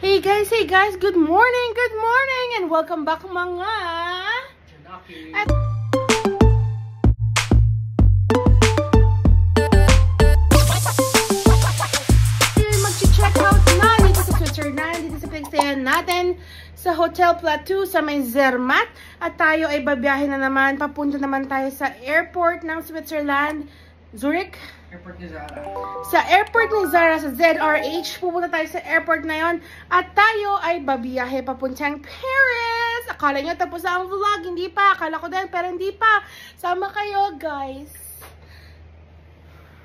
Hey guys, good morning, and welcome back mga at mag-check out na dito sa Switzerland, dito sa pinagstayan natin sa Hotel Plateau sa may Zermatt, at tayo ay babiyahe na naman, papunta naman tayo sa airport ng Switzerland, Zurich. Airport ni Zara. Sa airport ni Zara, sa ZRH. Pupunta tayo sa airport na yon. At tayo ay babiyahe papuntang Paris. Akala nyo tapos na ang vlog. Hindi pa. Akala ko din, pero hindi pa. Sama kayo, guys.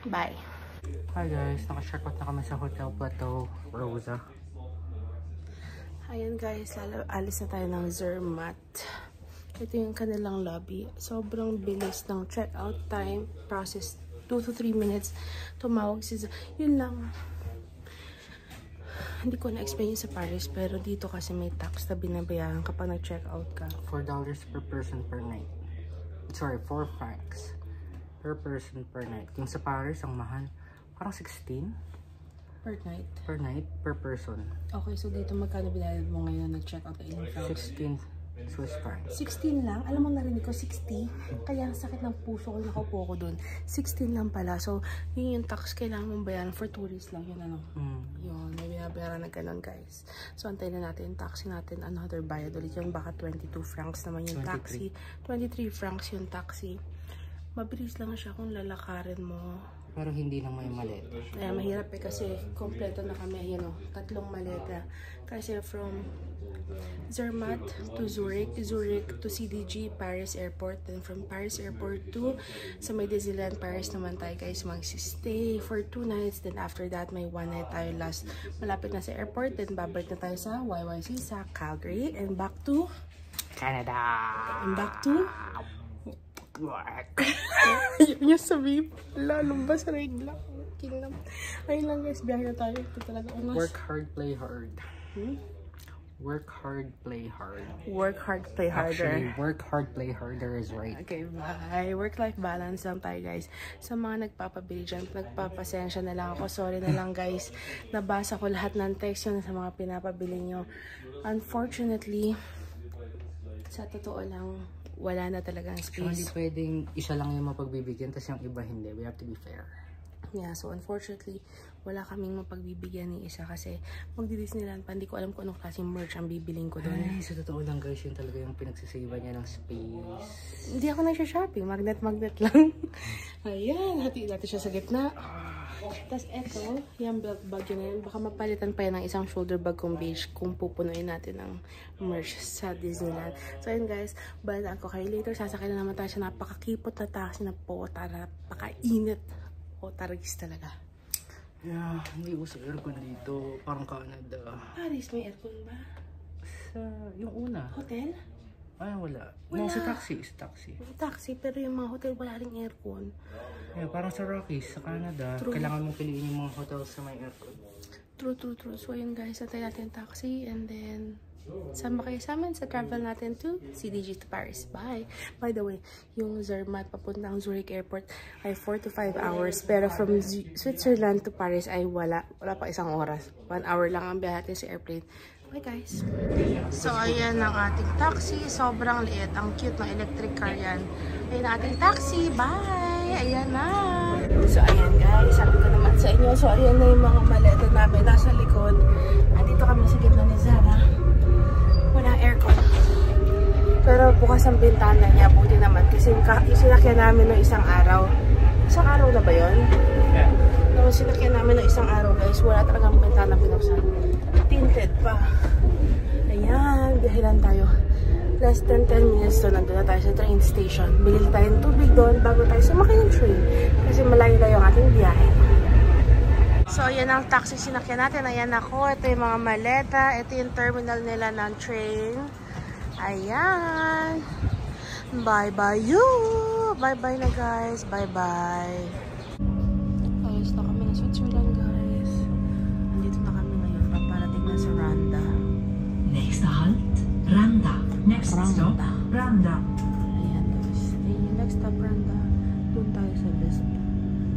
Bye. Hi guys, naka-check out na kami sa Hotel Plateau, Rosa. Ayan guys, alis na tayo ng Zermatt. Ito yung kanilang lobby. Sobrang bilis ng check-out time process. 2 to 3 minutes. Tumawag si Zara. Yun lang. Hindi ko na-explain sa Paris, pero dito kasi may tax na binabayaran kapag nag-check out ka. $4 per person per night. Sorry, 4 francs per person per night. Yung sa Paris, ang mahal. Parang 16 Per night? per night, per person. Okay, so dito magkano binayad mo ngayon na nag-check out ka ilang francs? 16 Swiss francs. 16 lang? Alam mo, narinig ko 60. Kaya ang sakit ng puso ko, nakaupo ko dun. 16 lang pala. So, yun yung tax kailangan mong bayaran for tourists lang. Yun ano. Yun, may binabayaran na ganun, guys. So, antayin na natin yung taxi natin. Another bayad ulit yung baka 22 francs naman yung taxi. 23 francs yung taxi. Mabilis lang siya kung lalakarin mo. Pero hindi lang may maleta. Kaya mahirap eh kasi kompleto na kami. Ayan o, 3 maleta. Kasi from Zermatt to Zurich, Zurich to CDG, Paris Airport, then from Paris Airport to sa may Disneyland Paris naman tayo guys magsistay for 2 nights, then after that may 1 night tayo last malapit na sa airport, then babalik na tayo sa YYC sa Calgary and back to Canada. And back to work. Yun yung sabi lalong ba sa regla kingdom. Ayun lang guys, biyahe na tayo. Ito talaga umas. Work hard, play hard. Work hard, play hard. Work hard, play harder. Actually, work hard, play harder is right. Okay, bye. Work-life balance lang tayo, guys. Sa mga nagpapabili dyan, nagpapasensya na lang ako. Sorry na lang, guys. Nabasa ko lahat ng text yun sa mga pinapabili nyo. Unfortunately, sa totoo lang, wala na talagang space. Hindi pwedeng isa lang yung mapagbibigyan, tapos yung iba hindi. We have to be fair. Yeah, so unfortunately, wala kaming mapagbibigyan ni isa kasi magdi-Disneyland pa. Hindi ko alam kung anong klaseng merch ang bibiling ko doon. Ay, sa totoo lang guys, yun talaga yung pinagsasave niya ng space. Hindi ako nagsha-shopping. Magnet lang. Ayan, hati natin siya sa gitna. Tapos eto, yung belt bag yun na yun. Baka mapalitan pa yan ng isang shoulder bag kung beige kung pupunuin natin ng merch sa Disneyland. So ayun guys, balitaan ko kayo later. Sasakay na naman tayo sa napakakipot na taxi na po. Napakainit. O taragis talaga. Yeah, hindi uso aircon dito. Parang Canada. Paris, may aircon ba? Sa, yung una. Hotel? Ay, wala. Wala. No, sa taxi. Sa taxi. Taxi, pero yung mga hotel wala ring aircon. Yeah, parang sa Rockies, sa Canada. True. Kailangan mong piliin yung mga hotels sa may aircon. True. So yun guys, natay natin taxi and then sama kayo sa amin sa travel natin to CDG to Paris. Bye! By the way, yung Zermatt papuntang Zurich Airport ay 4 to 5 hours. Pero from Switzerland to Paris ay wala pa isang oras. 1 hour lang ang biyahe natin sa airplane. Okay guys. So ayan ang ating taxi. Sobrang liit. Ang cute ng electric car yan. Ayan ang ating taxi. Bye! Ayan na! So ayan guys, sabi ko naman sa inyo. So ayan na yung mga maleta namin nasa likod. Andito kami sa gitna ni Zara. Walang aircon. Pero bukas ang bintana niya. Buti naman. Kasi yung sinakyan namin ng isang araw. Isang araw na ba yun? Yeah. Nung sinakyan namin ng isang araw guys, wala talagang bintana binuksan. Tinted pa. Ayan. Bihilan tayo. Less than 10 minutes doon. Nandun na tayo sa train station. Bilil tayo ng tubig doon bago tayo sumakay ng train. Kasi malayo-layo ang ating biyahe. So, ayan ang taxi sinakyan natin. Ayan ako. Ito yung mga maleta. Ito yung terminal nila ng train. Ayan. Bye-bye you. Bye-bye na guys. Bye-bye. Ayos na kami na Switzerland guys. Andito na kami ngayon. Paparating na sa Randa. Next halt, Randa. Next stop, Randa. Ayan guys. Ayan yung next stop Randa. Doon tayo sa Visp.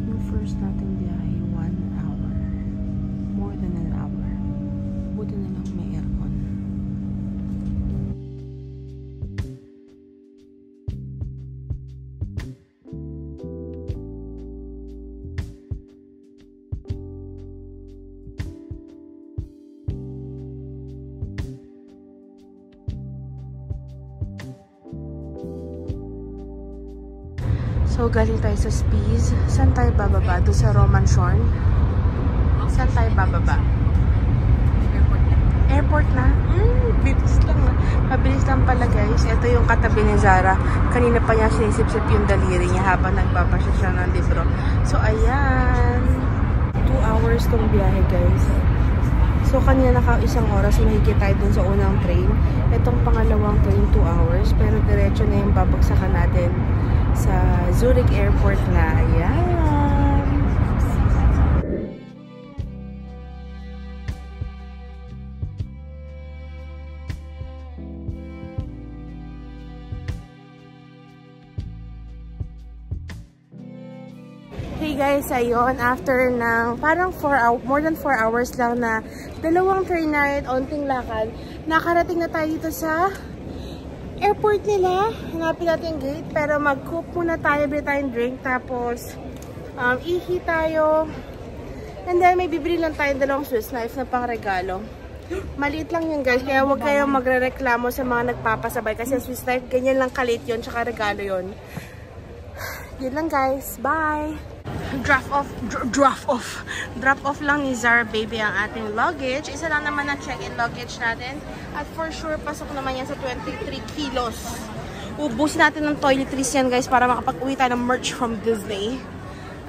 Yung first nating biyahe, 1 hour. More than an hour. Buti na lang So, galing tayo sa Spies. Saan tayo bababa? Doon sa Roman Shorn. Saan tayo bababa? Airport na? Bilis lang. Mabilis lang pala guys. Ito yung katabi ni Zara. Kanina pa niya sinisip-sip yung daliri niya habang nagbabasa siya ng libro. So, ayan. 2 hours tong biyahe guys. So, kanina naka-1 oras. Mahigit tayo dun sa unang train. Itong pangalawang train, 2 hours. Pero diretso na yung babagsakan natin sa Zurich Airport na. Ayan. Hey guys, ayun, after ng parang more than 4 hours lang na dalawang train ride, onting lakad, nakarating na tayo dito sa airport nila. Hanapin natin yung gate, pero mag-cook muna tayo, bili tayong drink, tapos ihi tayo. And then may bibili lang tayong dalawang Swiss knife na pang regalo. Maliit lang yun guys, kaya huwag kayong magre-reklamo sa mga nagpapasabay kasi Swiss knife, ganyan lang kalit yun, tsaka regalo yun. Yun lang guys, bye! Drop off lang ni Zara Baby ang ating luggage. Isa lang naman ang check-in luggage natin. At for sure, pasok naman yan sa 23 kilos. Ubusin natin ng toiletries yan guys para makapag-uwi tayo ng merch from Disney.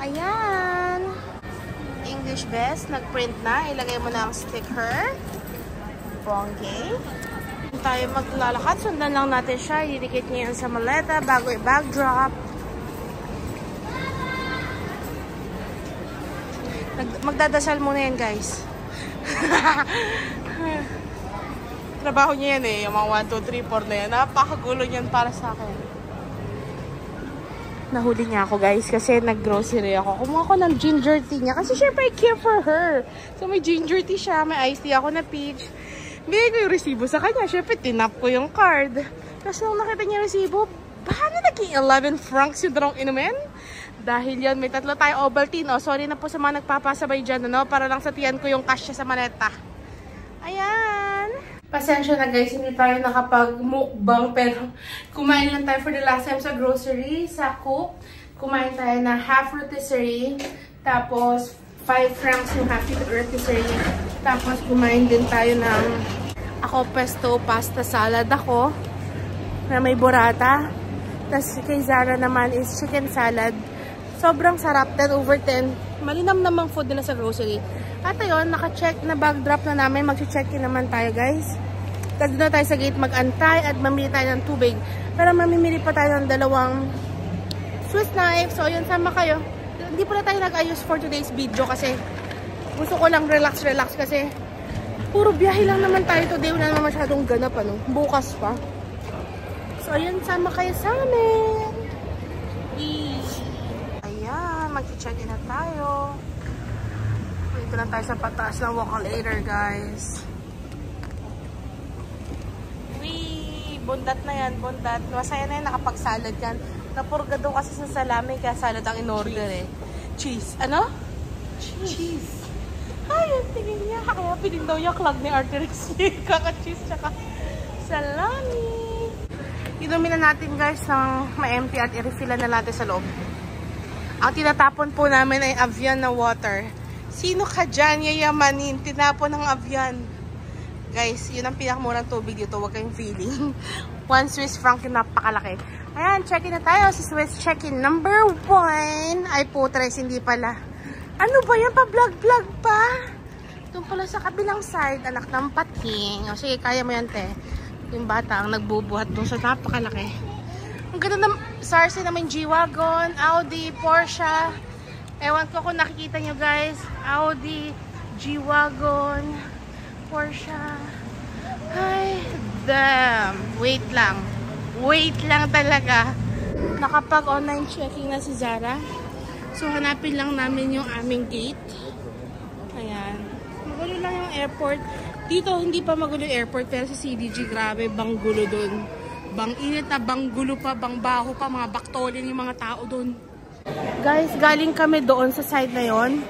Ayan. English best. Nag-print na. Ilagay mo na ang sticker. Bongge. Tayo maglalakad. Sundan lang natin siya. Idikit niya yan sa maleta bago i-bag drop. Magdadasal muna yan guys. Trabaho niya yan eh. Yung mga 1, 2, 3, 4 na yan. Napakagulo niyan para sa akin. Nahuli niya ako guys kasi nag-grocery ako. Kumuha ko ng ginger tea niya. Kasi syempre I care for her. So may ginger tea siya. May iced tea ako na peach. Bigay ko yung resibo sa kanya. Syempre tinap ko yung card. Tapos nung nakita niya yung resibo, paano naging 11 francs yung darong inumin? Dahil yan, may 3 tayo Ovaltine. Oh, sorry na po sa mga nagpapasabay dyan, ano? Para lang sa tiyan ko yung cash sa maleta. Ayan! Pasensya na guys, hindi tayo nakapag-mukbang. Pero kumain lang tayo for the last time sa grocery, sa Coop. Kumain tayo na half rotisserie. Tapos 5 francs yung half rotisserie. Tapos kumain din tayo ng pesto pasta salad ako. Na may burrata. Tapos kay Zara naman is chicken salad. Sobrang sarap, 10 over 10. Malinam namang food nila sa grocery. At ayun, naka-check na bag drop na namin. Mag-check-in naman tayo guys. Tapos doon tayo sa gate mag-antay at mamili tayo ng tubig. Pero mamimili pa tayo ng 2 Swiss knife. So ayun, sama kayo. Hindi pala tayo nag-ayos for today's video kasi gusto ko lang relax kasi puro biyahe lang naman tayo today. Wala naman masyadong ganap, ano? Bukas pa. So ayun, sama kayo sa amin. Mag-check-in na tayo. Dito na tayo sa pataas ng Walkalator, guys. Wee! Bundat na yan, bundat. Masaya na yan, nakapag-salad yan. Napurgado kasi sa salami, kaya salad ang in-order eh. Cheese. Ano? Cheese. Ay, ang tingin niya. Kaya piling daw yung clog ni Arteris. Kaka-cheese tsaka salami. Inumin na natin guys ng ma-empty at i-refillan na natin sa loob. Ang tinatapon po namin ay Avian na water. Sino ka dyan yayamanin? Tinapon ng Avian. Guys, yun ang pinakamurang tubig dito. Huwag kayong feeling. 1 Swiss franc yung napakalaki. Ayan, check-in na tayo sa Swiss check-in number 1. Ay putres, hindi pala. Ano ba yan? Pa-vlog-vlog pa? Doon pala sa kabilang side, anak ng pating. O sige, kaya mo yan, te. Yung bata ang nagbubuhat doon sa napakalaki. Ang ganda ng Sarsi naman, G-Wagon, Audi, Porsche. Ewan ko kung nakikita nyo guys. Audi, G-Wagon, Porsche. Ay, damn. Wait lang. Wait lang talaga. Nakapag-online checking na si Zara. So, hanapin lang namin yung aming gate. Ayan. Magulo lang yung airport. Dito, hindi pa magulo yung airport. Pero sa CDG, grabe, bang gulo dun. Bang init na, bang gulo pa, bang baho pa, mga baktolin yung mga tao doon. Guys, galing kami doon sa side na yon.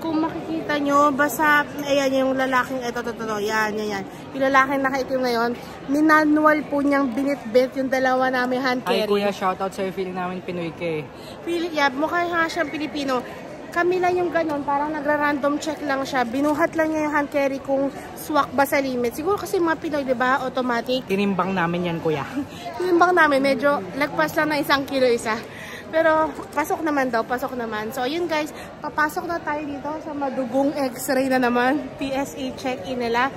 Kung makikita nyo, basta, ayan yung lalaking, ito, yan. Yung lalaking nakaitim na yun, minanual po niyang binitbit yung dalawa namin hand carry. Ay, kuya, shoutout sa'yo. Feeling namin Pinoy ka eh. Yeah, mukha nga siyang Pilipino. Kami lang yung ganun, parang nagra-random check lang siya. Binuhat lang niya yung hand carry kung swak ba sa limit. Siguro kasi mga Pinoy, di ba? Automatic. Tinimbang namin yan, kuya. Tinimbang namin, medyo lagpas lang na 1 kilo isa. Pero pasok naman daw, pasok naman. So yun guys, papasok na tayo dito sa madugong x-ray na naman. PSA check-in nila.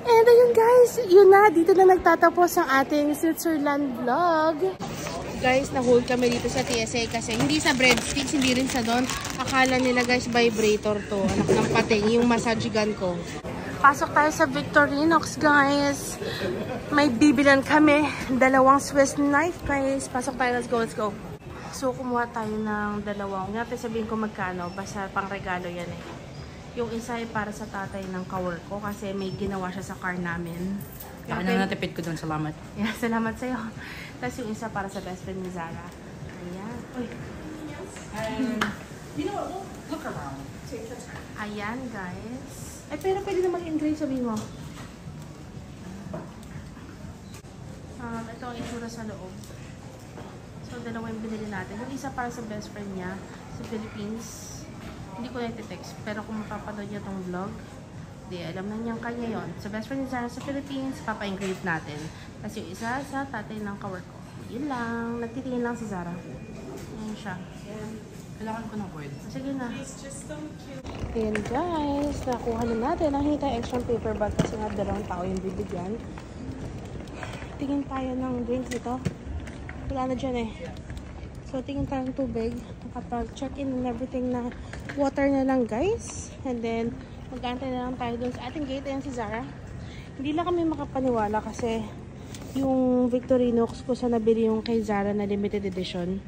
And ayun guys, yun na, dito na nagtatapos ang ating Switzerland vlog. Guys, na-hold kami dito sa TSA kasi hindi sa breadsticks, hindi rin sa doon. Akala nila guys, vibrator to. Anak ng pating, yung massage gun ko. Pasok tayo sa Victorinox guys. May bibilan kami. 2 Swiss knife guys. Pasok tayo, let's go. So, kumuha tayo ng 2. Huwag natin sabihin ko magkano. Basta pang regalo yan eh. Yung isa ay para sa tatay ng kawork ko kasi may ginawa siya sa car namin. Baka na natipid ko doon. Salamat. Yeah, salamat sa'yo. Tapos yung isa para sa best friend ni Zara. Ayan. Uy. You know what? Look around. Ayan, guys. Ay, pero pwede na mag-engrave, sabihin mo. Ito ang itsura sa loob. So, 2 yung binili natin. Yung isa para sa best friend niya sa Philippines. Hindi ko na iti-text. Pero kung mapapanood niya tong vlog, di alam na niyang kanya yon. Sa best friend ni Zara sa Philippines, papa-engrave natin. Tapos yung isa sa tatay ng kawork ko. Yun lang. Nagtitingin lang si Zara. Ayan siya. Kailangan ko na pwede. Sige na. Ayan guys. Nakuha na natin. Nakita yung extra paper bag kasi nga 2 tao yung bibigyan. Tingin tayo ng drinks dito. Wala na dyan eh. So, tingin tayo ng tubig. Nakapag-check-in and everything na water na lang guys. And then, mag-aantay na lang tayo dun sa ating gate. Ayan si Zara. Hindi lang kami makapaniwala kasi yung Victorinox ko sa nabili yung kay Zara na limited edition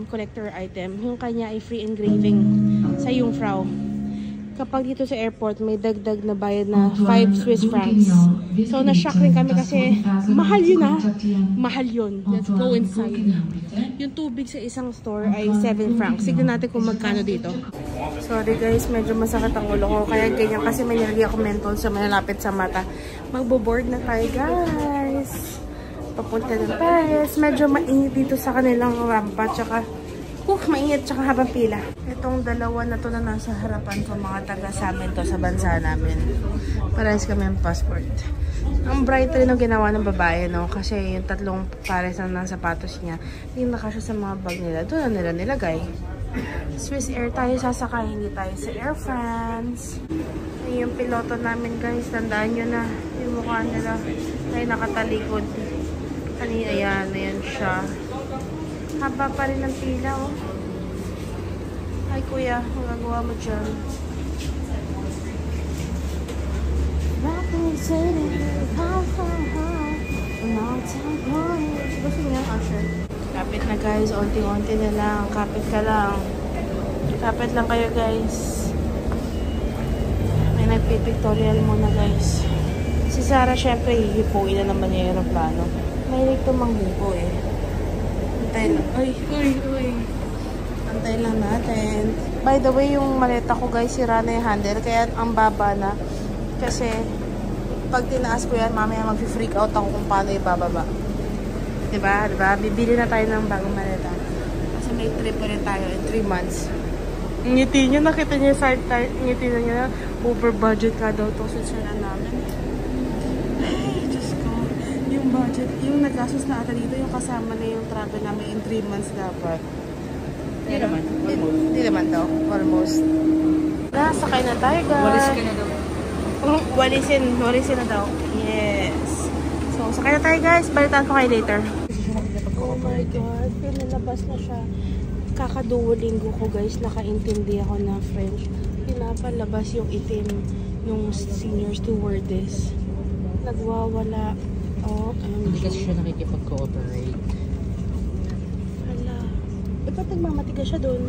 collector item. Yung kanya ay free engraving sa Jungfrau. Kapag dito sa airport, may dagdag na bayad na 5 Swiss francs. So, na-shock rin kami kasi mahal yun ah. Mahal yun. Let's go inside. Yung tubig sa isang store ay 7 francs. Signan natin kung magkano dito. Sorry guys, medyo masakit ang ulo ko. Kaya ganyan kasi may nilagay ako mentol sa malapit sa mata. Magbo-board na tayo guys. Papunta ng Paris. Medyo mainit dito sa kanilang rampa. Tsaka mainit tsaka habang pila. Itong 2 na to na nasa harapan ko, mga taga sa amin to sa bansa namin. Parehas kami ang passport. Ang bright rin ang ginawa ng babae, no? Kasi yung 3 pares na ng sapatos niya, hindi nakasya sa mga bag nila. Doon na nila nilagay. Swiss Air tayo sasakay, hindi tayo sa Air France. Yung piloto namin guys, tandaan nyo na yung mukha nila ay nakatalikod. Ayan siya. Haba pa rin ang pila, oh. Ay, kuya, ang gagawa mo dyan. Gusto niya, Asher. Kapit na guys, onti-onti na lang. Kapit ka lang. Kapit lang kayo guys. May nagpipictorial muna guys. Si Zara, syempre, hihipuin na naman niya yung aeroplano. Mahilig tumanghipo eh. Antay lang. Uy. Antay lang natin. By the way, yung maleta ko guys, sira na yung handle. Kaya ang baba na. Kasi, pag tinaas ko yan, mamaya mag-freak out ako kung paano ibababa. Diba? Bibili na tayo ng bagong maleta. Kasi may trip pa rin tayo in 3 months. Ngiti nyo, nakita nyo yung side tire. Ngiti na nyo na, over budget ka daw to sa namin. Ay, Diyos ko. Yung budget, yung nag-gastos na ata dito, yung kasama na yung travel namin in 3 months dapat. Hindi naman. Hindi naman daw. Almost. Sakay na tayo guys. Walis ka na daw. Walisin na daw. Yes. So, sakay na tayo guys. Balitaan ko kayo later. Oh my God. Pinalabas na siya. Kakaduolingo ko guys. Nakaintindi ako ng French. Pinapalabas yung itim. Yung senior stewardess. Nagwawala. Oh, hindi kasi siya nakikipag-cooperate. Hala. Ba't nagmamatiga siya doon?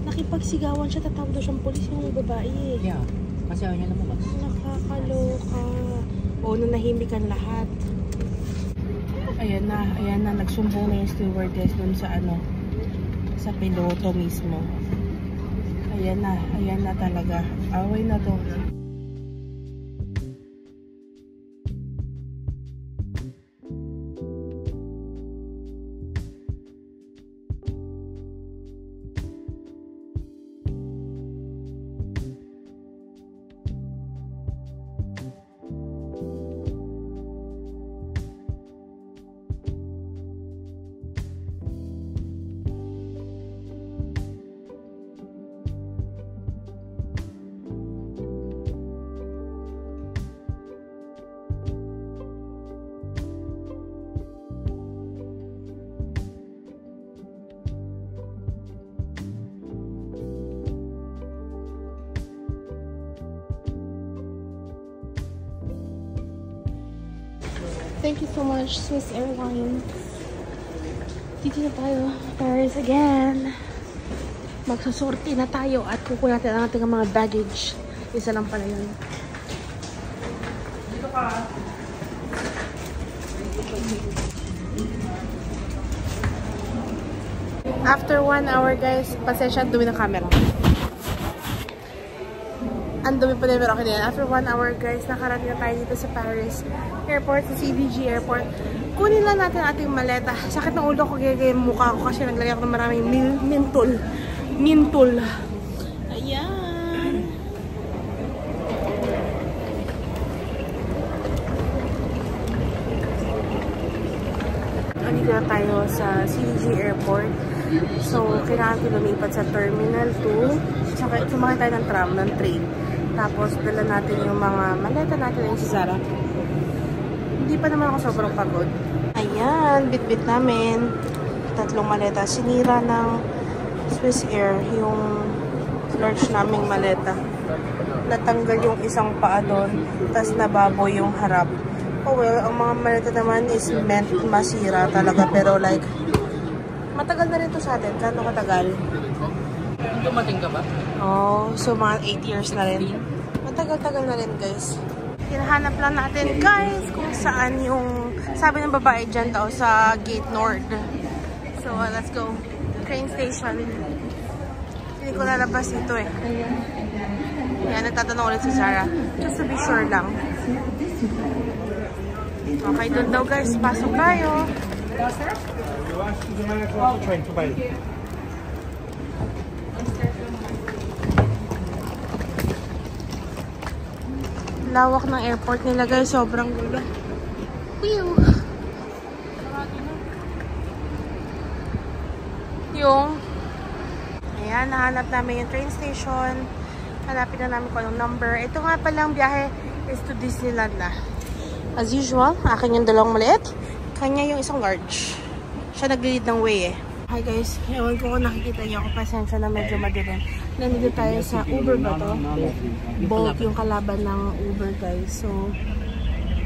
Nakipagsigawan siya. Tatawag daw siyang polis yung babae eh. Yeah. Kasi ayaw niya lumabas. Nakakaloka. Oo, nanahimikan lahat. Ayan na. Nagsumbong na yung stewardess dun sa sa piloto mismo. Ayan na talaga. Away na to. Thank you so much, Swiss Airlines. Dito na tayo. Paris again. Magsasorti na tayo at kukuha natin ang ating mga baggage. Isa lang pala yun. Dito ka. After 1 hour, guys, pasensya, dumi ng camera. Ang dumi pa din, pero okay na yan. After 1 hour, guys, nakarating na tayo dito sa Paris Airport, sa CDG Airport. Kunin lang natin ating maleta. Sakit ng ulo ko, gaya yung mukha ko kasi naglagay ako ng maraming mintol. Ayan. Andito na tayo sa CDG Airport. So, kailangan lumipat sa Terminal 2. Saka sumakay tayo ng tram, ng train. Tapos, dala natin yung mga maleta natin yung si Zara. Hindi pa naman ako sobrang pagod. Ayan, bit-bit namin. 3 maleta. Sinira ng Swiss Air yung large naming maleta. Natanggal yung isang paa doon. Tapos nababoy yung harap. Oh well, ang mga maleta naman is meant masira talaga. Pero like, matagal na rin to sa atin. Kano katagal? Dumating ka ba? Oh, so mga 8 years na rin. Matagal-tagal na rin, guys. Hinahanap lang natin, guys, kung saan yung, sabi ng babae dyan daw, sa Gate Nord. So, let's go. Train station. Hindi ko lalabas dito eh. Yan, nagtatanong ulit si Sarah. Just to be sure lang. Okay, doon daw, guys. Pasok tayo. Lawak ng airport nila, guys. Sobrang gulo. Ayan, nahanap namin yung train station. Hanapin na namin kung anong number. Ito nga palang biyahe is to Disneyland na. As usual, akin yung dalawang maliit. Kanya yung isang large. Siya nag-lead ng way eh. Hi guys, ewan ko kung nakikita niyo ako. Pasensya na medyo madilim. Nandito tayo sa Uber ba to? Bolt yung kalaban ng Uber, guys. So,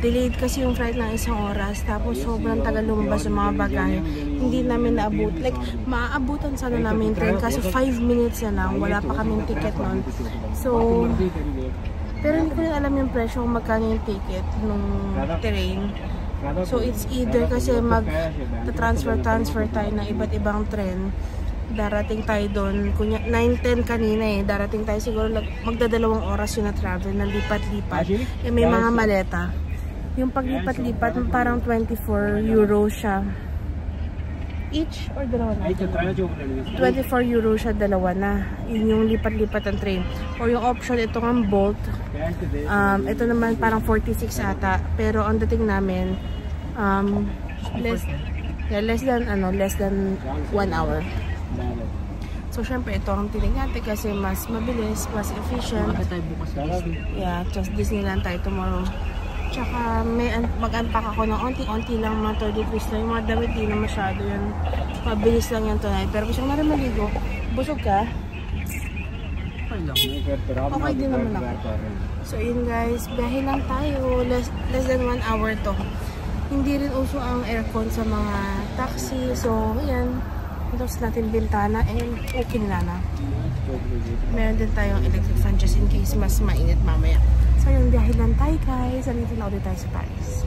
delayed kasi yung flight ng 1 oras. Tapos sobrang tagal lumabas yung mga bagahe. Hindi namin naabot. Like, maaabutan sana namin yung train. Kaso 5 minutes na lang. Wala pa kaming ticket nun. So, pero hindi ko rin alam yung presyo kung magkano yung ticket nung train. So, it's either kasi mag-transfer tayo ng iba't ibang tren. Darating tayo doon. 9:10 kanina eh. Darating tayo siguro magdadalawang oras yung na-travel na lipat-lipat. Eh, may mga maleta. Yung paglipat-lipat, parang 24 euro siya. Each or dalawa na? 24 euro siya, dalawa na. Yun yung lipat-lipat ng train. Or yung option, ito ng Bolt. Ito naman parang 46 ata. Pero ang dating namin, less than 1 hour. So, syempre, ito ang tinig natin kasi mas mabilis, mas efficient. Yeah, just Disneyland tayo tomorrow. Tsaka, mag-unpack ako ng onti-onti lang, mga 30 degrees lang. Yung mga damit, di na masyado yun. Mabilis lang yan tonight. Pero gusto ko na rin maligo. Busog ka? Okay din naman ako. So, yun guys. Biyahe lang tayo. Less than 1 hour to. Hindi rin uso ang aircon sa mga taxi. So, yan. Tapos natin bintana and okay na na. Meron din tayong electric fan just in case mas mainit mamaya. So yung biyahe lang tayo guys. Andito na ulit tayo sa Paris.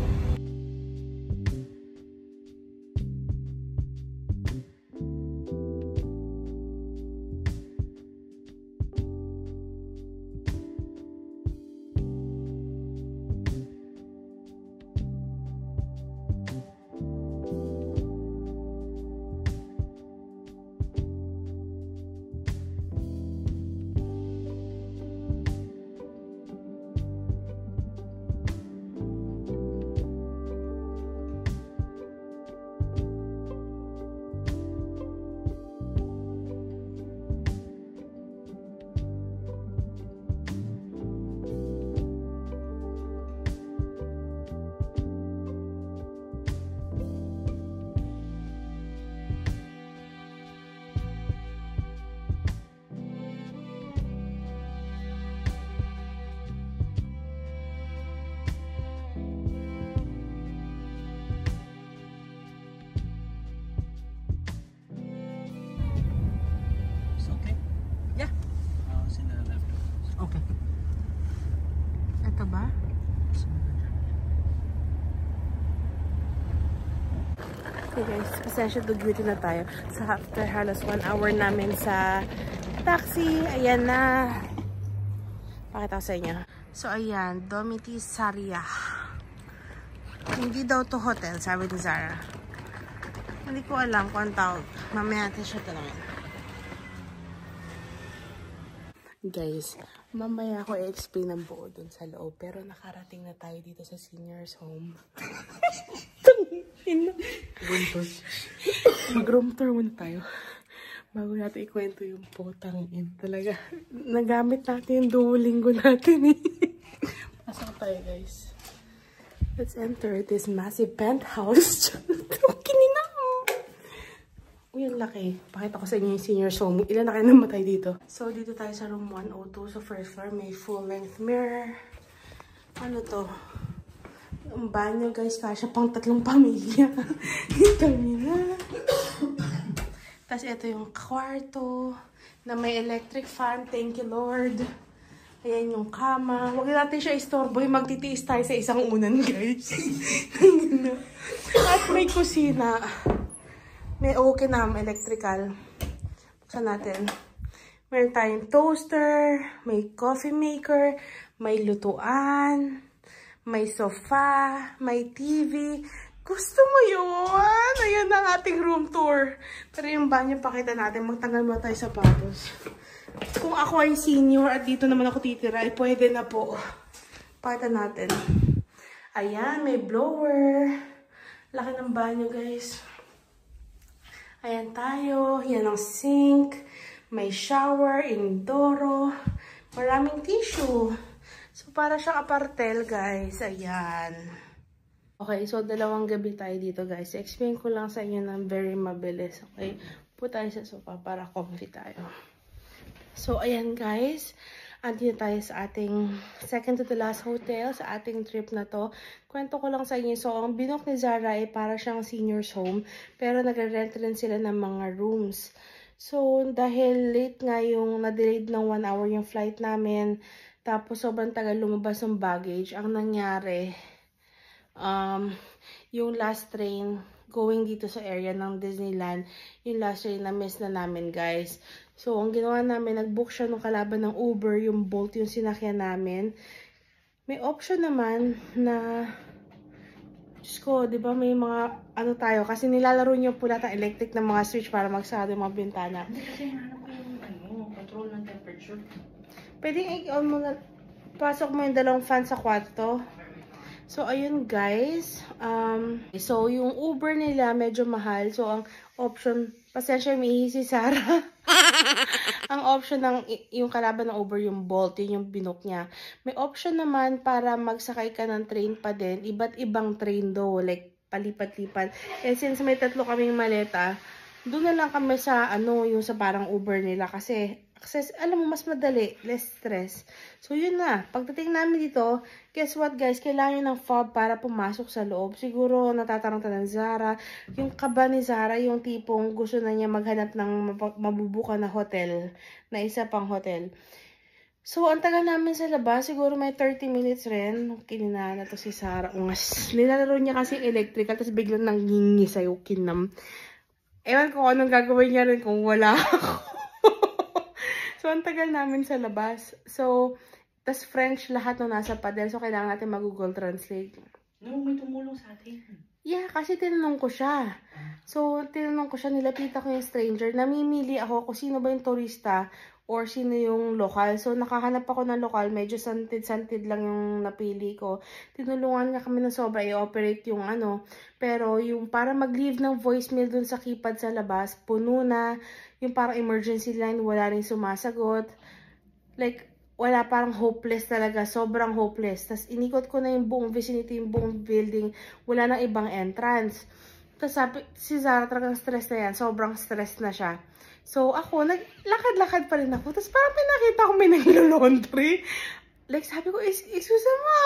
Okay guys, pasensya duty na tayo. So after halos 1 hour namin sa taxi, ayan na. Pakita ko sa inyo. So ayan, Domiti Saria. Hindi daw to hotel, sabi ni Zara. Hindi ko alam kung ang tawag. Mamaya natin siya tanongin. Guys, mamaya ako i-explain ang buo dun sa loob. Pero nakarating na tayo dito sa seniors home. Mag-room tour muna tayo. Bago natin ikwento yung putang in. Talaga, nagamit natin yung Duolingo natin eh. Pasok tayo guys. Let's enter this massive penthouse. Kinina mo. Uy, ang laki. Pakita ko sa inyo yung senior's home. Ilan na kayo namatay dito? So, dito tayo sa room 102. So, first floor, may full-length mirror. Ano to? Ang banyo, guys. Kasya pang 3 pamilya. Kami na. Tapos, ito yung kwarto na may electric fan. Thank you, Lord. Ayan yung kama. Huwag natin siya istorbo. Magtitiis tayo sa isang unan, guys. At may kusina. May okay na, electrical. Buksan natin. Meron tayong toaster, may coffee maker, may lutuan, may sofa, may TV. Gusto mo yun? Ayan ang ating room tour. Pero yung banyo, pakita natin. Magtanggal mo tayo sapatos. Kung ako ay senior at dito naman ako titira, ay pwede na po. Pakita natin. Ayan, may blower. Laki ng banyo, guys. Ayan tayo. Yan ang sink. May shower, inodoro. Maraming tissue. So, para siyang apartel, guys. Ayan. Okay, so 2 gabi tayo dito, guys. Explain ko lang sa inyo ng very mabilis. Okay? Upo tayo sa sofa para comfy tayo. So, ayan, guys. Andito tayo sa ating second to the last hotel sa ating trip na to. Kwento ko lang sa inyo. So, ang binook ni Zara ay para siyang senior's home. Pero nagre-rent rin sila ng mga rooms. So, dahil late nga yung na-delayed ng 1 hour yung flight namin. Tapos, sobrang tagal lumabas ng baggage. Ang nangyari, yung last train going dito sa area ng Disneyland, yung last train na miss na namin, guys. So, ang ginawa namin, nag-book siya ng kalaban ng Uber, yung Bolt yung sinakyan namin. May option naman na, Diyos ko, di ba may mga, ano tayo, kasi nilalaro niyo po lahat ang electric ng mga switch para magsarado yung mga bintana. Hindi kasi hanap ko yung control ng temperature. Pwede i-on mo na, pasok mo yung 2 fan sa kwarto. So, ayun guys. So, yung Uber nila medyo mahal. So, ang option, pasensya may si Sarah. Ang option ng yung kalaban ng Uber, yung Bolt, yun yung binook niya. May option naman para magsakay ka ng train pa din. Iba't ibang train do, like palipat-lipat. And since may 3 kaming maleta, doon na lang kami sa yung sa parang Uber nila kasi alam mo, mas madali, less stress. So, yun na. Pagdating namin dito, guess what guys? Kailangan ng fob para pumasok sa loob. Siguro, natataranta ng Zara. Yung kaba ni Zara, yung tipong gusto na niya maghanap ng mabubuka na hotel. Na isa pang hotel. So, ang tagal namin sa labas. Siguro may 30 minutes rin. Kinina na to si Zara. Ungas. Nilalaro niya kasi electrical. Tapos biglang nangingi sa'yo, kinam. Ewan ko anong gagawin niya rin kung wala ako. So, ang tagal namin sa labas. So, tas French lahat nung nasa padel. So, kailangan natin mag-Google Translate. No, may tumulong sa atin. Yeah, kasi tinanong ko siya. So, tinanong ko siya, nilapita ko yung stranger. Namimili ako kung sino ba yung turista or sino yung lokal. So, nakahanap ako ng lokal. Medyo santid-santid lang yung napili ko. Tinulungan nga kami ng sobra i-operate yung Pero, yung para mag-leave ng voicemail dun sa keypad sa labas, puno na. Yung parang emergency line, wala rin sumasagot. Like, wala, parang hopeless talaga. Sobrang hopeless. Tapos, inikot ko na yung buong vicinity, yung buong building. Wala nang ibang entrance. Tapos, si Zara talagang stress na yan. Sobrang stress na siya. So, ako, naglakad-lakad pa rin ako. Tapos, parang pinakita ko may naglo-laundry. Like, sabi ko, excuse mo.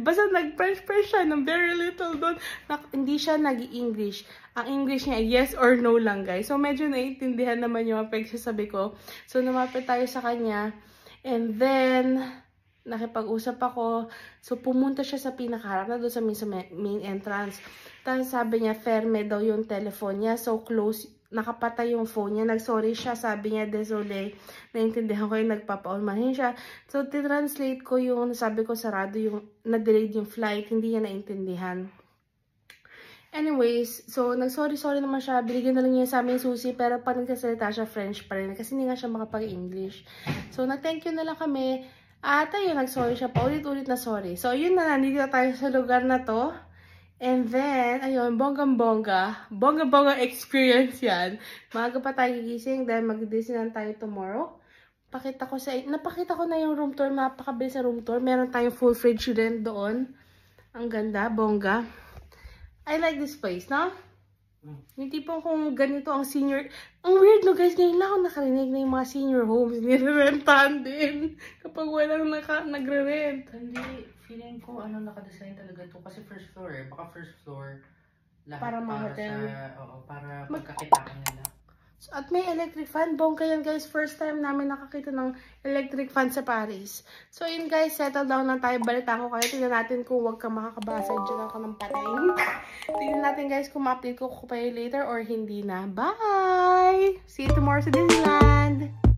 Basta nag-French siya ng very little doon. Hindi siya nag-English. Ang English niya, yes or no lang, guys. So, medyo naiintindihan naman yung pagsasabi ko. So, lumapit tayo sa kanya. And then, nakipag-usap ako. So, pumunta siya sa pinakaharap na doon sa main entrance. Tapos sabi niya, ferme daw yung telephone niya. So, close, nakapatay yung phone niya. Nag-sorry siya, sabi niya, désolé. Naintindihan ko yung nagpapaulmahin siya. So, titranslate ko yung, sabi ko, sarado yung, na-delayed yung flight. Hindi niya naintindihan. Anyways, so, nag-sorry naman siya. Binigyan na lang niya sa amin susi, pero pag nagsasalita siya, French pa rin. Kasi hindi nga siya makapag-English. So, nag-thank you na lang kami. At ayun, nag-sorry siya pa. Ulit-ulit na sorry. So, yun na, nandito tayo sa lugar na to. And then, ayun, bonggang-bongga. Bongga-bongga experience yan. Maaga pa tayo gigising dahil mag-Disneyland tayo tomorrow. Napakita ko na yung room tour. Mapakabilis sa room tour. Meron tayong full fridge rin doon. Ang ganda, bongga. I like this place, no? Yung tipong kung ganito ang senior... Ang weird, no, guys? Ngayon lang ako nakarinig na yung mga senior homes. Nire-rentahan din. Kapag walang nagre-rent. Hindi, feeling ko nakadesign talaga to. Kasi first floor eh. Baka first floor. Lahat Para mga hotel. Oo, para magkakitaan nila. At may electric fan. Bongga yan, guys. First time namin nakakita ng electric fan sa Paris. So, yun, guys. Settle down na tayo. Balita ko kayo. Tingnan natin kung wag ka makakabasa. Diyan ako ng patay. Tingnan natin, guys, kung ma-update ko kayo later or hindi na. Bye! See you tomorrow sa Disneyland!